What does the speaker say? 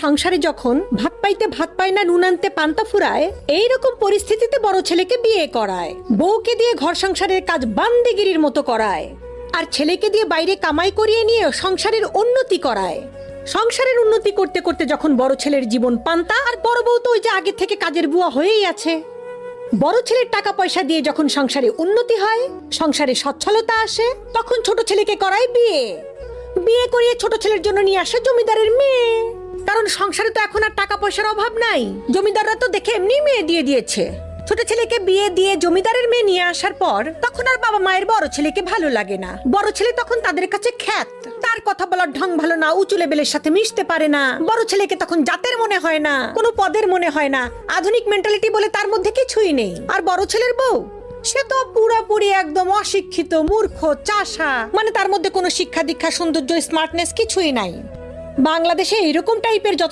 সংসারে যখন ভাত পাইতে ভাত পায় না, নুন আনতে পান্তা ফুরায়, এইরকম পরিস্থিতিতে বড় ছেলেকে বিয়ে করায়, বউকে দিয়ে ঘর সংসারের কাজ বান্দিগিরির মতো করায়, আর ছেলেকে দিয়ে বাইরে কামাই করিয়ে নিয়ে সংসারের উন্নতি করায়। সংসারের উন্নতি করতে করতে যখন বড় ছেলের জীবন পান্তা, আর বড় বউ তো ওই যে আগে থেকে কাজের বুয়া হয়েই আছে। বড় ছেলের টাকা পয়সা দিয়ে যখন সংসারে উন্নতি হয়, সংসারে সচ্ছলতা আসে, তখন ছোট ছেলেকে করায় বিয়ে। বিয়ে করিয়ে ছোট ছেলের জন্য নিয়ে আসে জমিদারের মেয়ে। কারণ সংসারে তো এখন আর টাকা পয়সার অভাব নাই, জমিদাররা তো দেখে এমনি মেয়ে দিয়ে দিয়েছে। ছোট ছেলেকে বিয়ে দিয়ে জমিদারের মেয়ে নিয়ে আসার পর তখন আর বাবা মায়ের বড় ছেলেকে ভালো লাগে না। বড় ছেলে তখন তাদের কাছে খ্যাত, তার কথা বলার ঢং ভালো না, উঁচু লেভেলের সাথে মিশতে পারে না। বড় ছেলেকে তখন জাতের মনে হয় না, কোনো পদের মনে হয় না, আধুনিক মেন্টালিটি বলে তার মধ্যে কিছুই নেই। আর বড় ছেলের বউ, সে তো পুরাপুরি একদম অশিক্ষিত, মূর্খ, চাষা, মানে তার মধ্যে কোনো শিক্ষা দীক্ষা, সৌন্দর্য, স্মার্টনেস কিছুই নাই। বাংলাদেশে এরকম টাইপের যত